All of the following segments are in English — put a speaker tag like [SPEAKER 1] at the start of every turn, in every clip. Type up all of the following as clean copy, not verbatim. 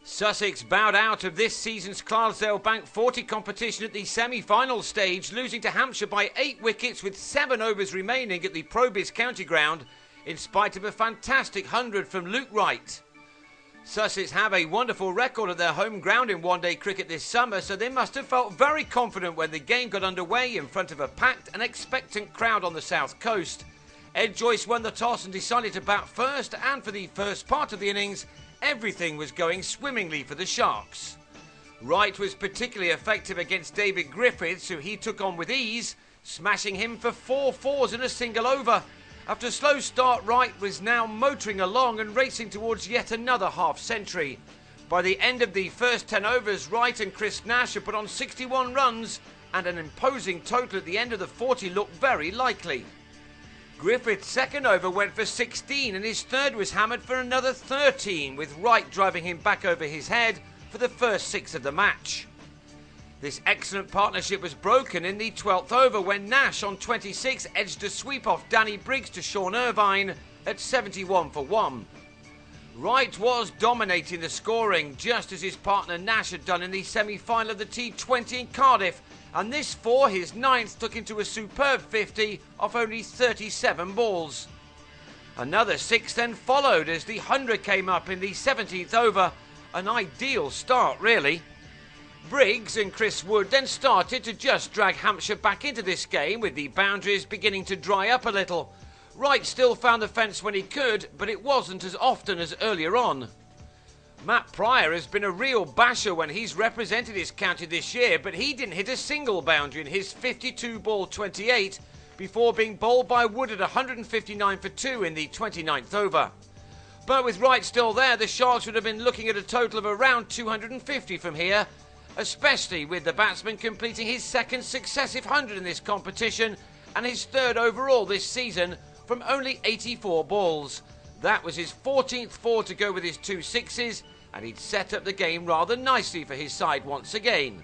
[SPEAKER 1] Sussex bowed out of this season's Clydesdale Bank 40 competition at the semi-final stage, losing to Hampshire by 8 wickets with 7 overs remaining at the PROBIZ county ground, in spite of a fantastic 100 from Luke Wright. Sussex have a wonderful record at their home ground in one-day cricket this summer, so they must have felt very confident when the game got underway in front of a packed and expectant crowd on the south coast. Ed Joyce won the toss and decided to bat first, and for the first part of the innings, everything was going swimmingly for the Sharks. Wright was particularly effective against David Griffiths, who he took on with ease, smashing him for 4 fours in a single over. After a slow start, Wright was now motoring along and racing towards yet another half-century. By the end of the first 10 overs, Wright and Chris Nash had put on 61 runs, and an imposing total at the end of the 40 looked very likely. Griffith's second over went for 16 and his third was hammered for another 13, with Wright driving him back over his head for the first 6 of the match. This excellent partnership was broken in the 12th over when Nash on 26 edged a sweep off Danny Briggs to Sean Irvine at 71 for 1. Wright was dominating the scoring, just as his partner Nash had done in the semi-final of the T20 in Cardiff, and this for his 9th took him to a superb 50 off only 37 balls. Another 6 then followed as the 100 came up in the 17th over, an ideal start really. Briggs and Chris Wood then started to just drag Hampshire back into this game, with the boundaries beginning to dry up a little. Wright still found the fence when he could, but it wasn't as often as earlier on. Matt Pryor has been a real basher when he's represented his county this year, but he didn't hit a single boundary in his 52-ball 28 before being bowled by Wood at 159 for 2 in the 29th over. But with Wright still there, the Sharks would have been looking at a total of around 250 from here, especially with the batsman completing his second successive 100 in this competition and his third overall this season from only 84 balls. That was his 14th 4 to go with his 2 sixes, and he'd set up the game rather nicely for his side once again.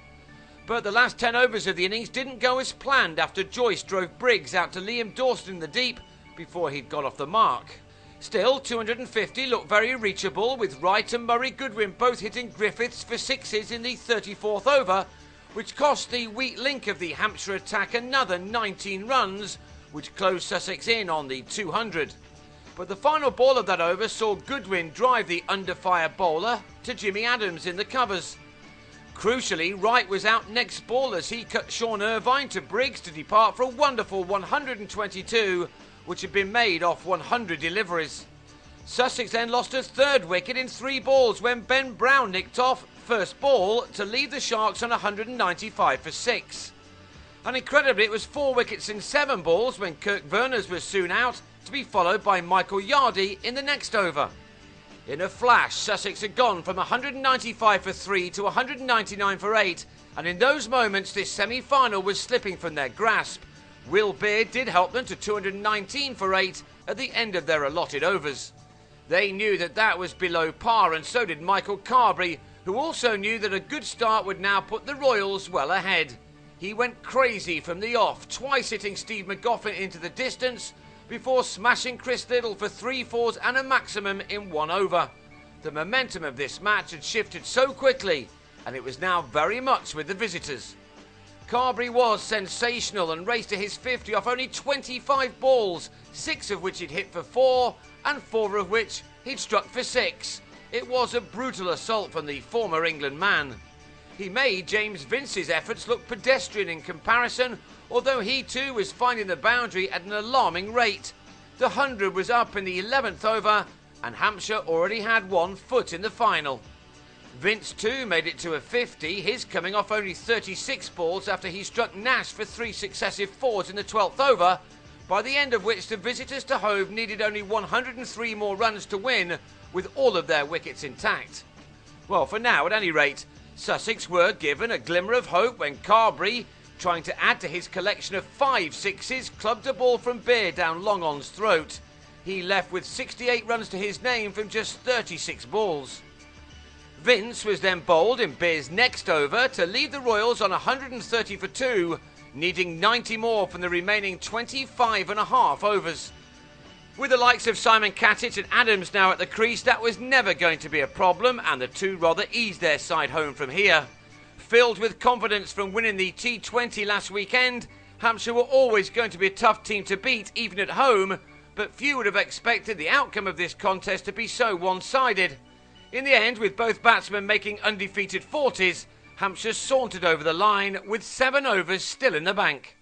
[SPEAKER 1] But the last 10 overs of the innings didn't go as planned after Joyce drove Briggs out to Liam Dawson in the deep before he'd got off the mark. Still, 250 looked very reachable, with Wright and Murray Goodwin both hitting Griffiths for 6s in the 34th over, which cost the weak link of the Hampshire attack another 19 runs, which closed Sussex in on the 200. But the final ball of that over saw Goodwin drive the under-fire bowler to Jimmy Adams in the covers. Crucially, Wright was out next ball as he cut Sean Irvine to Briggs to depart for a wonderful 122, which had been made off 100 deliveries. Sussex then lost a third wicket in 3 balls when Ben Brown nicked off first ball to leave the Sharks on 195 for 6. And incredibly, it was 4 wickets in 7 balls when Kirk Verners was soon out, to be followed by Michael Yardy in the next over. In a flash, Sussex had gone from 195 for 3 to 199 for 8, and in those moments this semi-final was slipping from their grasp. Will Beard did help them to 219 for 8 at the end of their allotted overs. They knew that that was below par, and so did Michael Carberry, who also knew that a good start would now put the Royals well ahead. He went crazy from the off, twice hitting Steve McGoffin into the distance, before smashing Chris Little for 3 fours and a maximum in 1 over. The momentum of this match had shifted so quickly, and it was now very much with the visitors. Carberry was sensational and raced to his 50 off only 25 balls, 6 of which he'd hit for 4 and 4 of which he'd struck for 6. It was a brutal assault from the former England man. He made James Vince's efforts look pedestrian in comparison, although he too was finding the boundary at an alarming rate. The 100 was up in the 11th over, and Hampshire already had 1 foot in the final. Vince too made it to a 50, his coming off only 36 balls after he struck Nash for 3 successive 4s in the 12th over, by the end of which the visitors to Hove needed only 103 more runs to win, with all of their wickets intact. Well, for now at any rate, Sussex were given a glimmer of hope when Carberry, trying to add to his collection of 5 sixes, clubbed a ball from Beard down Longon's throat. He left with 68 runs to his name from just 36 balls. Vince was then bowled in Beard's next over to leave the Royals on 130 for 2, needing 90 more from the remaining 25 and a half overs. With the likes of Simon Katic and Adams now at the crease, that was never going to be a problem, and the two rather eased their side home from here. Filled with confidence from winning the T20 last weekend, Hampshire were always going to be a tough team to beat, even at home, but few would have expected the outcome of this contest to be so one-sided. In the end, with both batsmen making undefeated 40s, Hampshire sauntered over the line with 7 overs still in the bank.